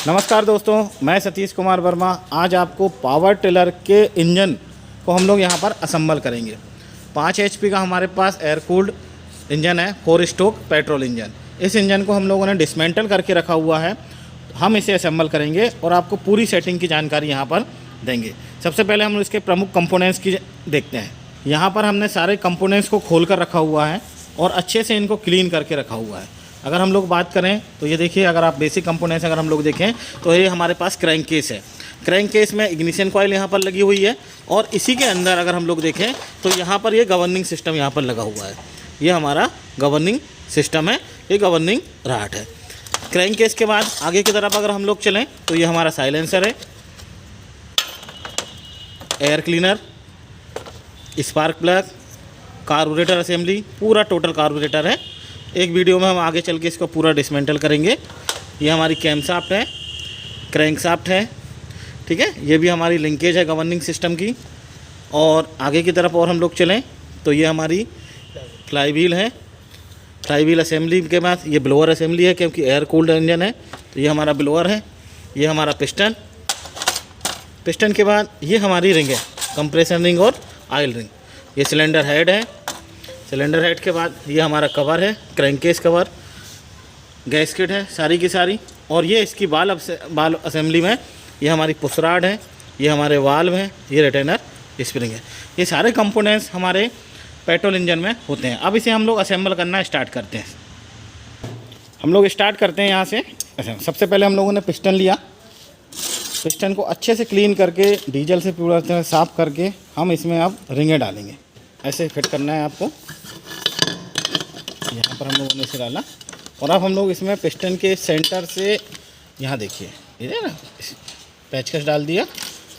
नमस्कार दोस्तों, मैं सतीश कुमार वर्मा। आज आपको पावर टिलर के इंजन को हम लोग यहाँ पर असेंबल करेंगे। 5 HP का हमारे पास एयर कूल्ड इंजन है, 4 स्ट्रोक पेट्रोल इंजन। इस इंजन को हम लोगों ने डिसमेंटल करके रखा हुआ है। हम इसे असेंबल करेंगे और आपको पूरी सेटिंग की जानकारी यहाँ पर देंगे। सबसे पहले हम इसके प्रमुख कंपोनेंट्स की देखते हैं। यहाँ पर हमने सारे कंपोनेंट्स को खोल कर रखा हुआ है और अच्छे से इनको क्लीन करके रखा हुआ है। अगर हम लोग बात करें तो ये देखिए, अगर आप बेसिक कंपोनेंट्स अगर हम लोग देखें तो ये हमारे पास क्रैंक केस है। क्रैंक केस में इग्निशन कॉइल यहाँ पर लगी हुई है और इसी के अंदर अगर हम लोग देखें तो यहाँ पर ये गवर्निंग सिस्टम यहाँ पर लगा हुआ है। ये हमारा गवर्निंग सिस्टम है, ये गवर्निंग राट है। क्रैंक केस के बाद आगे की तरफ अगर हम लोग चलें तो ये हमारा साइलेंसर है, air cleaner, spark plug, carburettor assembly, पूरा टोटल कार्बोरेटर है। एक वीडियो में हम आगे चल के इसको पूरा डिसमेंटल करेंगे। ये हमारी कैम शाफ्ट है, क्रैंक शाफ्ट है, ठीक है। ये भी हमारी लिंकेज है गवर्निंग सिस्टम की। और आगे की तरफ और हम लोग चलें तो ये हमारी फ्लाई व्हील है। फ्लाई व्हील असेंबली के बाद ये ब्लोअर असेंबली है, क्योंकि एयर कूल्ड इंजन है तो ये हमारा ब्लोअर है। ये हमारा पिस्टन, पिस्टन के बाद ये हमारी रिंग है, कंप्रेसर रिंग और ऑयल रिंग। ये सिलेंडर हेड है। सिलेंडर हेड के बाद ये हमारा कवर है, क्रैंक केस कवर, गैस्केट है सारी की सारी। और ये इसकी बाल असेंबली में ये हमारी पुशराड है, ये हमारे वाल्व हैं, ये रिटेनर स्प्रिंग है। ये सारे कंपोनेंट्स हमारे पेट्रोल इंजन में होते हैं। अब इसे हम लोग असेंबल करना स्टार्ट करते हैं। हम लोग स्टार्ट करते हैं यहाँ से। सबसे पहले हम लोगों ने पिस्टन लिया। पिस्टन को अच्छे से क्लीन करके डीजल से पूरा तरह साफ़ करके हम इसमें अब रिंगें डालेंगे। ऐसे फिट करना है आपको। यहाँ पर हम लोगों ने इसे डाला और अब हम लोग इसमें पिस्टन के सेंटर से, यहाँ देखिए ये ना, पेचकस डाल दिया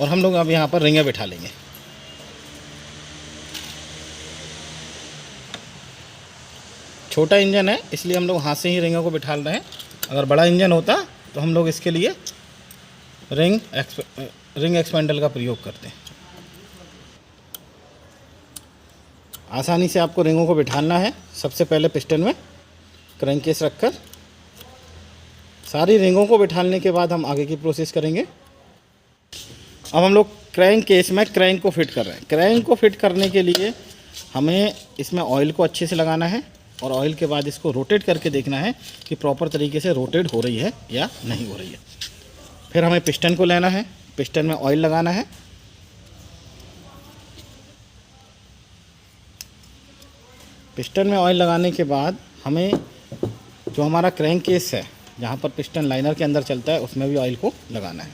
और हम लोग अब यहाँ पर रिंगें बिठा लेंगे। छोटा इंजन है इसलिए हम लोग हाथ से ही रिंगों को बिठा रहे हैं। अगर बड़ा इंजन होता तो हम लोग इसके लिए रिंग एक्सपेंडल का प्रयोग करते हैं। आसानी से आपको रिंगों को बिठाना है। सबसे पहले पिस्टन में क्रैंक केस रखकर सारी रिंगों को बिठाने के बाद हम आगे की प्रोसेस करेंगे। अब हम लोग क्रैंक केस में क्रैंक को फिट कर रहे हैं। क्रैंक को फिट करने के लिए हमें इसमें ऑयल को अच्छे से लगाना है और ऑयल के बाद इसको रोटेट करके देखना है कि प्रॉपर तरीके से रोटेट हो रही है या नहीं हो रही है। फिर हमें पिस्टन को लेना है, पिस्टन में ऑयल लगाना है। पिस्टन में ऑयल लगाने के बाद हमें जो हमारा क्रैंक केस है, जहाँ पर पिस्टन लाइनर के अंदर चलता है, उसमें भी ऑयल को लगाना है।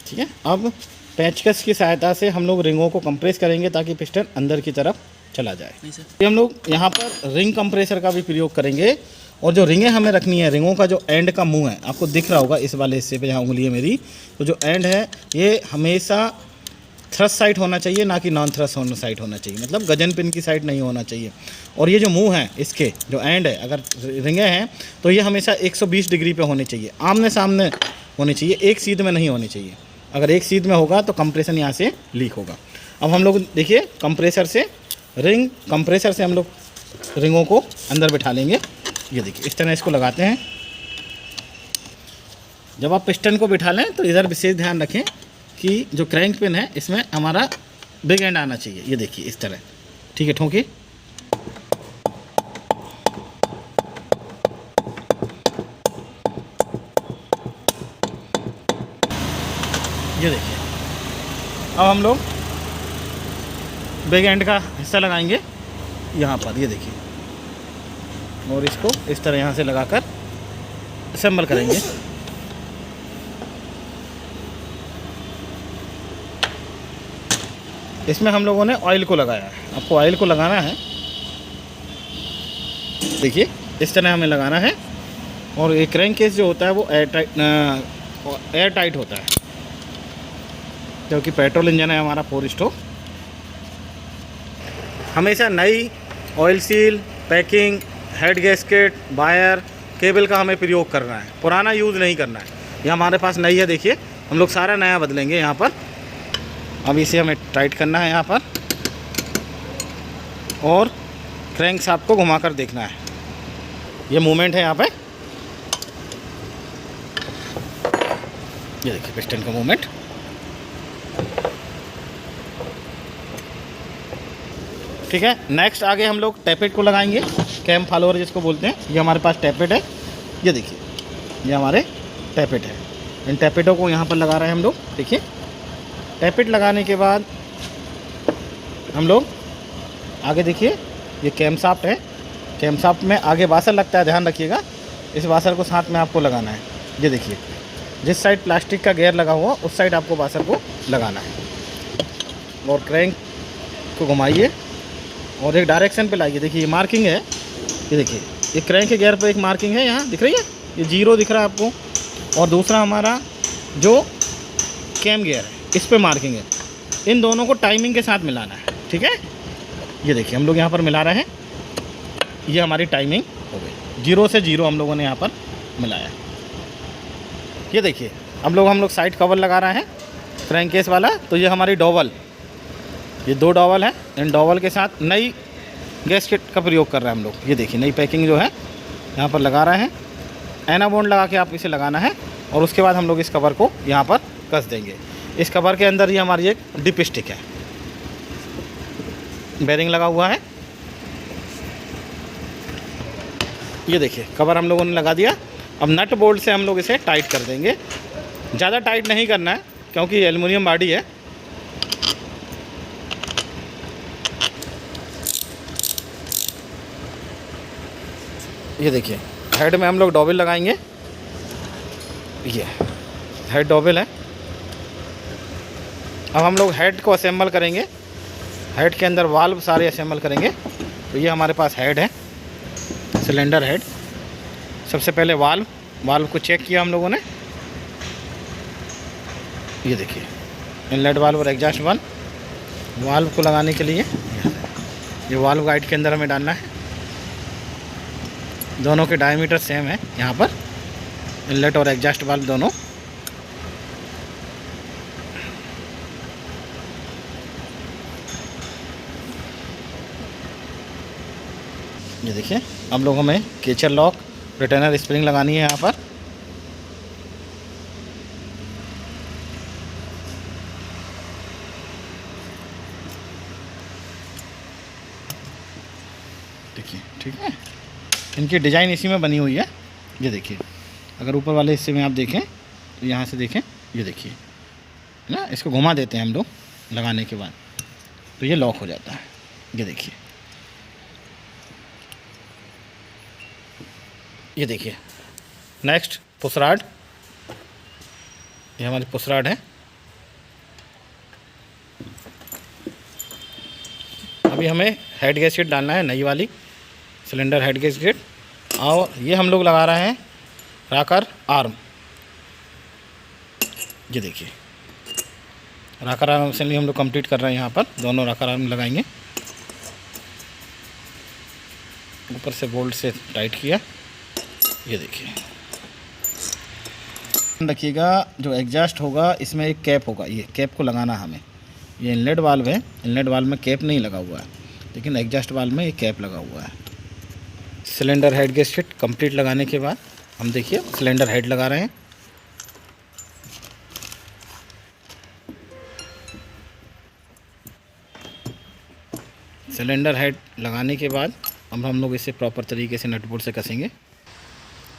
ठीक है। अब पेचकस की सहायता से हम लोग रिंगों को कंप्रेस करेंगे ताकि पिस्टन अंदर की तरफ चला जाए। हम लोग यहाँ पर रिंग कंप्रेसर का भी प्रयोग करेंगे। और जो रिंगें हमें रखनी है, रिंगों का जो एंड का मुंह है, आपको दिख रहा होगा इस वाले हिस्से पे जहाँ उंगली है मेरी, तो जो एंड है ये हमेशा थ्रस्ट साइड होना चाहिए, ना कि नॉन थ्रस्ट होना साइड होना चाहिए। मतलब गजन पिन की साइड नहीं होना चाहिए। और ये जो मुंह है, इसके जो एंड है, अगर रिंगें हैं तो ये हमेशा 120 डिग्री पे होने चाहिए, आमने सामने होने चाहिए, एक सीध में नहीं होनी चाहिए। अगर एक सीध में होगा तो कंप्रेशन यहाँ से लीक होगा। अब हम लोग देखिए कंप्रेसर से हम लोग रिंगों को अंदर बिठा लेंगे। ये देखिए इस तरह इसको लगाते हैं। जब आप पिस्टन को बिठा लें तो इधर विशेष ध्यान रखें कि जो क्रैंक पिन है इसमें हमारा बिग एंड आना चाहिए। ये देखिए इस तरह, ठीक है, ठोंकिए। ये देखिए अब हम लोग बिग एंड का हिस्सा लगाएंगे यहाँ पर, ये देखिए, और इसको इस तरह यहाँ से लगाकर असेंबल करेंगे। इसमें हम लोगों ने ऑयल को लगाया है। आपको ऑयल को लगाना है, देखिए इस तरह हमें लगाना है। और ये क्रैंक केस जो होता है वो एयर टाइट होता है, क्योंकि पेट्रोल इंजन है हमारा 4 स्ट्रोक। हमेशा नई oil seal, packing, head gasket, wire, cable का हमें प्रयोग करना है, पुराना यूज़ नहीं करना है। ये हमारे पास नई है, देखिए हम लोग सारा नया बदलेंगे यहाँ पर। अब इसे हमें टाइट करना है यहाँ पर और क्रैंक शाफ्ट को घुमाकर देखना है। ये मूवमेंट है यहाँ पे, ये देखिए पिस्टन का मूवमेंट। ठीक है, नेक्स्ट आगे हम लोग टैपेट को लगाएंगे, कैम फॉलोअर जिसको बोलते हैं। ये हमारे पास टैपेट है, ये देखिए ये हमारे टैपेट है। इन टैपेटों को यहाँ पर लगा रहे हैं हम लोग। देखिए टैपेट लगाने के बाद हम लोग आगे देखिए ये कैम शाफ्ट है। कैम शाफ्ट में आगे वाशर लगता है, ध्यान रखिएगा। इस वाशर को साथ में आपको लगाना है। ये देखिए जिस साइड प्लास्टिक का गेयर लगा हुआ उस साइड आपको वाशर को लगाना है। और क्रैंक को घुमाइए और एक डायरेक्शन पे लाइए। देखिए ये मार्किंग है, ये देखिए ये क्रैंक के गियर पे एक मार्किंग है, यहाँ दिख रही है, ये 0 दिख रहा है आपको। और दूसरा हमारा जो कैम गियर है इस पे मार्किंग है। इन दोनों को टाइमिंग के साथ मिलाना है। ठीक है, ये देखिए हम लोग यहाँ पर मिला रहे हैं। ये हमारी टाइमिंग हो गई, 0 से 0 हम लोगों ने यहाँ पर मिलाया। ये देखिए हम लोग साइड कवर लगा रहे हैं क्रैंक केस वाला। तो ये हमारी डॉवल, ये 2 डॉवल है। इन डॉवल के साथ नई गैस्केट का प्रयोग कर रहे हैं हम लोग। ये देखिए नई पैकिंग जो है यहाँ पर लगा रहे हैं। एना बॉन्ड लगा के आप इसे लगाना है और उसके बाद हम लोग इस कवर को यहाँ पर कस देंगे। इस कवर के अंदर ही हमारी एक डिप स्टिक है, बेरिंग लगा हुआ है। ये देखिए कवर हम लोगों ने लगा दिया। अब नट बोल्ट से हम लोग इसे टाइट कर देंगे। ज़्यादा टाइट नहीं करना है क्योंकि एल्युमिनियम बॉडी है। ये देखिए हेड में हम लोग डॉबल लगाएंगे। ये हेड डॉबल है। अब हम लोग हेड को असेंबल करेंगे। हेड के अंदर वाल्व सारे असेंबल करेंगे। तो ये हमारे पास हेड है, सिलेंडर हेड। सबसे पहले वाल्व को चेक किया हम लोगों ने। ये देखिए इनलेट वाल्व और एग्जॉस्ट वाल्व। वाल्व को लगाने के लिए ये वाल्व गाइड के अंदर हमें डालना है। दोनों के डायमीटर सेम है यहाँ पर, इनलेट और एग्जॉस्ट वाल्व दोनों। ये देखिए हम लोग हमें केचर लॉक रिटेनर स्प्रिंग लगानी है यहाँ पर। देखिए ठीक है, इनकी डिज़ाइन इसी में बनी हुई है। ये देखिए अगर ऊपर वाले हिस्से में आप देखें तो यहाँ से देखें, ये देखिए ना, इसको घुमा देते हैं हम लोग लगाने के बाद तो ये लॉक हो जाता है। ये देखिए, ये देखिए नेक्स्ट पुशराड। ये हमारी पुशराड है। अभी हमें हेड गैस्केट डालना है, नई वाली सिलेंडर हेड गैस्केट। और ये हम लोग लगा रहे हैं राकर आर्म। ये देखिए राकर आर्म असेंबली हम लोग कंप्लीट कर रहे हैं। यहाँ पर दोनों राकर आर्म लगाएंगे। ऊपर से बोल्ट से टाइट किया। ये देखिए रखिएगा, जो एग्जॉस्ट होगा इसमें एक कैप होगा, ये कैप को लगाना हमें। ये इनलेट वाल्व है, इनलेट वाल्व में कैप नहीं लगा हुआ है, लेकिन एग्जॉस्ट वाल्व में ये कैप लगा हुआ है। सिलेंडर हेड गैस्केट कंप्लीट लगाने के बाद हम देखिए सिलेंडर हेड लगा रहे हैं। सिलेंडर हेड लगाने के बाद अब हम लोग इसे प्रॉपर तरीके से नट बोल्ट से कसेंगे।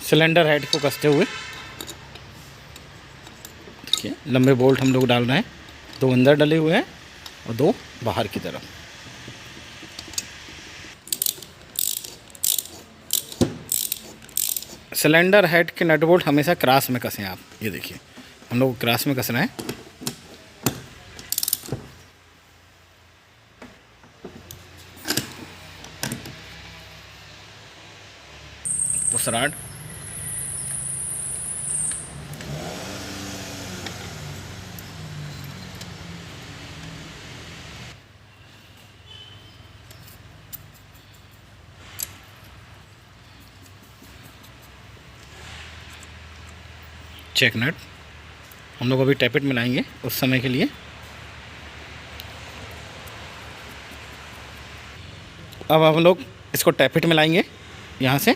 सिलेंडर हेड को कसते हुए देखिए लंबे बोल्ट हम लोग डाल रहे हैं। 2 अंदर डले हुए हैं और 2 बाहर की तरफ। सिलेंडर हेड के नट बोल्ट हमेशा क्रॉस में कसें आप। ये देखिए हम लोग क्रॉस में कसना है। पुशराड चेक नट हम लोग अभी टैपेट मिलाएंगे उस समय के लिए। अब हम लोग इसको टैपेट मिलाएंगे। यहाँ से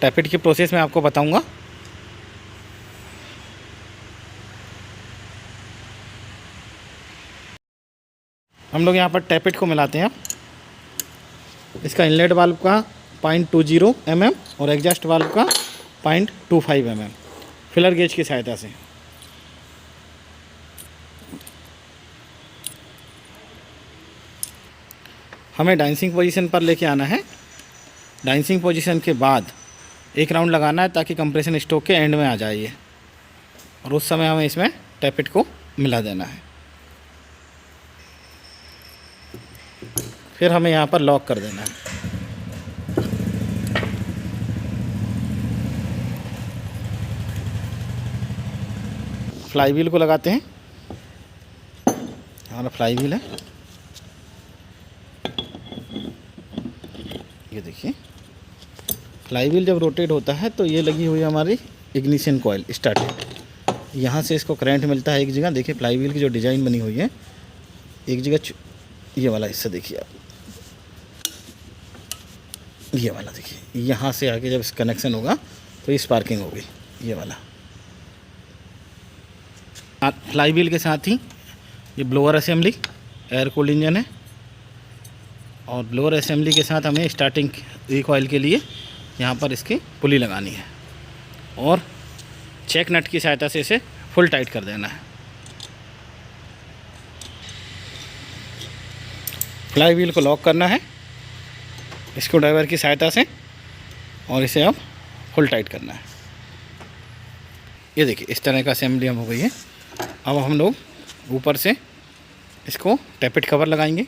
टैपेट की प्रोसेस मैं आपको बताऊंगा। हम लोग यहाँ पर टैपिट को मिलाते हैं। इसका इनलेट वाल्व का 0.20 mm और एग्जॉस्ट वाल्व का 0.25 mm फिलर गेज की सहायता से। हमें डाइसिंग पोजीशन पर लेके आना है। डाइसिंग पोजीशन के बाद एक राउंड लगाना है ताकि कंप्रेशन स्ट्रोक के एंड में आ जाए ये, और उस समय हमें इसमें टैपिट को मिला देना है। फिर हमें यहाँ पर लॉक कर देना है। फ्लाई व्हील को लगाते हैं। हमारा फ्लाई व्हील है, ये देखिए। फ्लाई व्हील जब रोटेट होता है तो ये लगी हुई है हमारी इग्निशन कॉइल स्टार्टर। यहाँ से इसको करंट मिलता है एक जगह। देखिए फ्लाई व्हील की जो डिज़ाइन बनी हुई है, एक जगह ये वाला हिस्सा देखिए आप, ये वाला देखिए, यहाँ से आके जब इस कनेक्शन होगा तो ये स्पार्किंग होगी, ये वाला। फ्लाई व्हील के साथ ही ये blower assembly, air cooled engine है, और ब्लोअर असेंबली के साथ हमें स्टार्टिंग रिकॉइल के लिए यहाँ पर इसकी पुली लगानी है और चेक नट की सहायता से इसे फुल टाइट कर देना है। फ्लाई व्हील को लॉक करना है स्क्रू ड्राइवर की सहायता से और इसे अब फुल टाइट करना है। ये देखिए इस तरह का असेंबली हम हो गई है। अब हम लोग ऊपर से इसको टैपिट कवर लगाएंगे।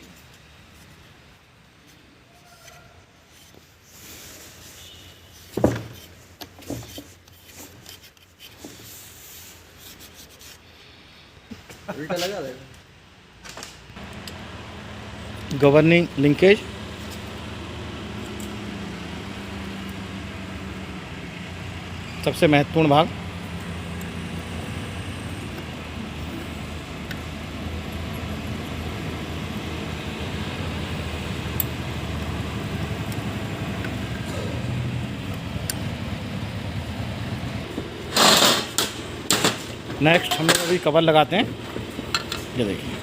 उल्टा लगा दे। गवर्निंग लिंकेज, सबसे महत्वपूर्ण भाग। नेक्स्ट हम लोग अभी कवर लगाते हैं। ये देखिए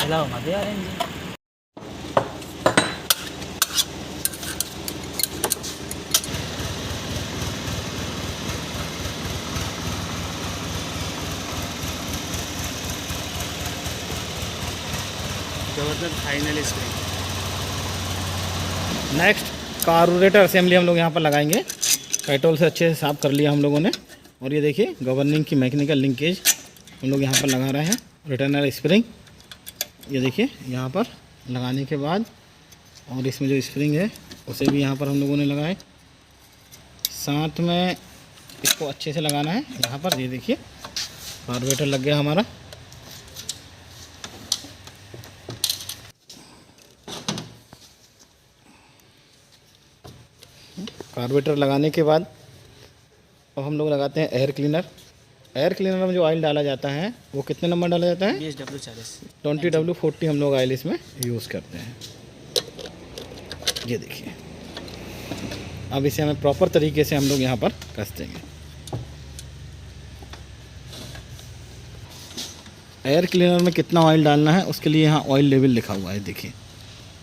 हेलो मत यार engine. Final spring. Next carburettor assembly हम लोग यहाँ पर लगाएंगे। पेट्रोल से अच्छे से साफ़ कर लिया हम लोगों ने, और ये देखिए गवर्निंग की मैकेनिकल लिंकेज हम लोग यहाँ पर लगा रहे हैं। रिटर्नर स्प्रिंग, ये देखिए यहाँ पर लगाने के बाद, और इसमें जो स्प्रिंग है उसे भी यहाँ पर हम लोगों ने लगाए। साथ में इसको अच्छे से लगाना है यहाँ पर। ये देखिए कार्बोरेटर लग गया हमारा। कार्बोरेटर लगाने के बाद अब हम लोग लगाते हैं एयर क्लीनर। एयर क्लीनर में जो ऑयल डाला जाता है वो कितने नंबर डाला जाता है? 20W40 हम लोग ऑयल इसमें यूज़ करते हैं। ये देखिए अब इसे हमें प्रॉपर तरीके से हम लोग यहाँ पर कस देंगे। एयर क्लीनर में कितना ऑयल डालना है उसके लिए यहाँ ऑयल लेवल लिखा हुआ है। देखिए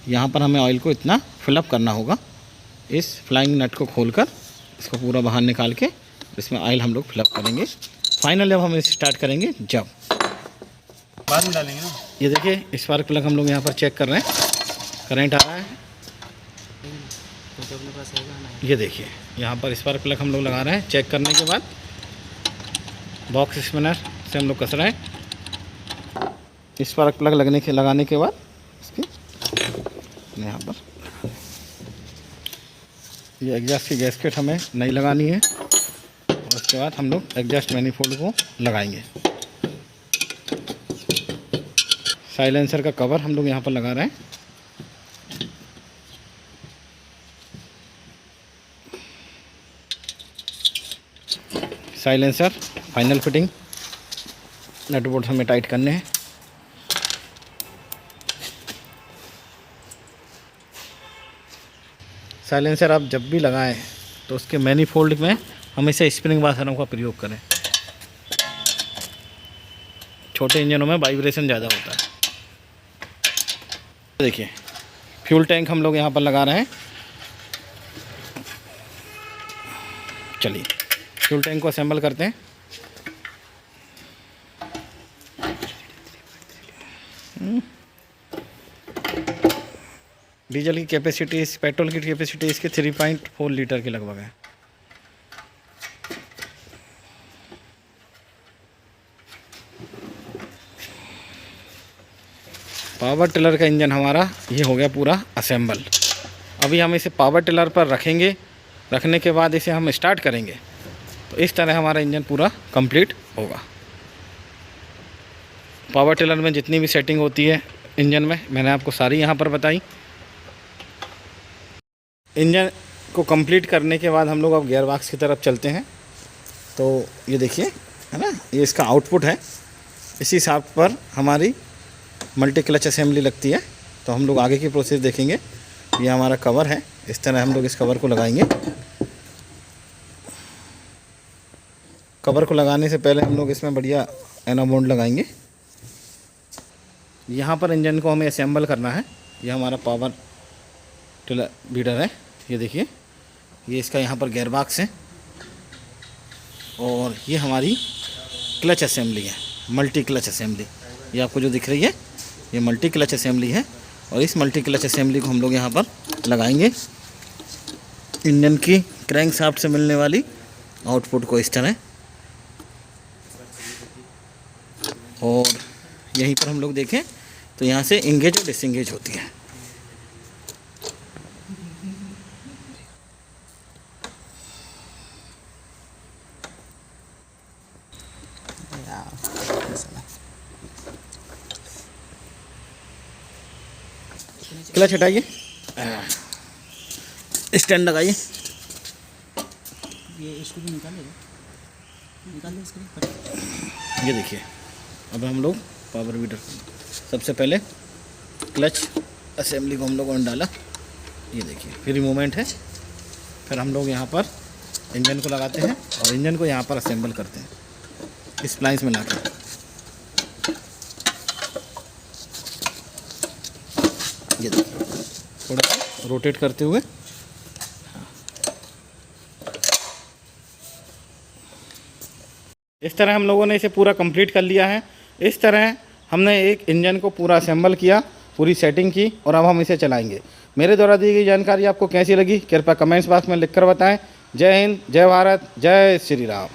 यहाँ पर हमें ऑयल को इतना फिलअप करना होगा। इस फ्लाइंग नट को खोलकर इसको पूरा बाहर निकाल के इसमें ऑयल हम लोग फिलअप करेंगे। फाइनल जब हम इसे स्टार्ट करेंगे, जब बाद में डालेंगे ना। ये देखिए स्पार्क प्लग हम लोग यहाँ पर चेक कर रहे हैं, करंट आ रहा है। तो अपने पास है ना। ये देखिए यहाँ पर स्पार्क प्लग हम लोग लगा रहे हैं। चेक करने के बाद बॉक्स स्पिनर से हम लोग कस रहे हैं। स्पार्क प्लग लगाने के बाद इसकी यहाँ पर ये एग्जॉस्ट की गैसकेट हमें नहीं लगानी है, और उसके बाद हम लोग एग्जॉस्ट मैनिफोल्ड को लगाएंगे। साइलेंसर का कवर हम लोग यहाँ पर लगा रहे हैं। Silencer final fitting. Nut bolt हमें टाइट करने हैं। साइलेंसर आप जब भी लगाएं तो उसके मैनीफोल्ड में हमेशा स्प्रिंग वाशरों का प्रयोग करें। छोटे इंजनों में वाइब्रेशन ज़्यादा होता है। देखिए फ्यूल टैंक हम लोग यहाँ पर लगा रहे हैं। चलिए फ्यूल टैंक को असेंबल करते हैं। डीजल की कैपेसिटी, पेट्रोल की कैपेसिटी इसकी 3.4 लीटर के लगभग है। पावर टिलर का इंजन हमारा ये हो गया पूरा असेंबल। अभी हम इसे पावर टिलर पर रखेंगे। रखने के बाद इसे हम स्टार्ट करेंगे तो इस तरह हमारा इंजन पूरा कंप्लीट होगा। पावर टिलर में जितनी भी सेटिंग होती है इंजन में, मैंने आपको सारी यहाँ पर बताई। इंजन को कंप्लीट करने के बाद हम लोग अब गियर बॉक्स की तरफ चलते हैं। तो ये देखिए है ना, ये इसका आउटपुट है। इसी शाफ्ट पर हमारी मल्टी क्लच असेंबली लगती है। तो हम लोग आगे की प्रोसेस देखेंगे। ये हमारा कवर है, इस तरह हम लोग इस कवर को लगाएंगे। कवर को लगाने से पहले हम लोग इसमें बढ़िया एनामोल्ड लगाएंगे। यहाँ पर इंजन को हमें असेंबल करना है। ये हमारा पावर टिलर बीडर है। ये देखिए, ये इसका यहाँ पर गियर बॉक्स है और ये हमारी क्लच असेंबली है, मल्टी क्लच असेंबली। ये आपको जो दिख रही है ये मल्टी क्लच असेंबली है और इस मल्टी क्लच असेंबली को हम लोग यहाँ पर लगाएंगे इंजन की क्रैंक शाफ्ट से मिलने वाली आउटपुट को इस तरह। और यहीं पर हम लोग देखें तो यहाँ से इंगेज और डिसएंगेज होती है। क्लच हटाइए, स्टैंड लगाइए। ये इसको भी निकाल दे इसको। ये देखिए, अब हम लोग पावर बीडर सबसे पहले क्लच असेंबली को हम लोगों ने डाला। ये देखिए फ्री मूवमेंट है। फिर हम लोग यहाँ पर इंजन को लगाते हैं और इंजन को यहाँ पर असेंबल करते हैं स्प्लाइंस में लाकर। ये देखिए थोड़ा सा रोटेट करते हुए इस तरह हम लोगों ने इसे पूरा कंप्लीट कर लिया है। इस तरह हमने एक इंजन को पूरा असेंबल किया, पूरी सेटिंग की और अब हम इसे चलाएंगे। मेरे द्वारा दी गई जानकारी आपको कैसी लगी कृपया कमेंट्स बॉक्स में लिखकर बताएं। जय हिंद, जय भारत, जय श्री राम।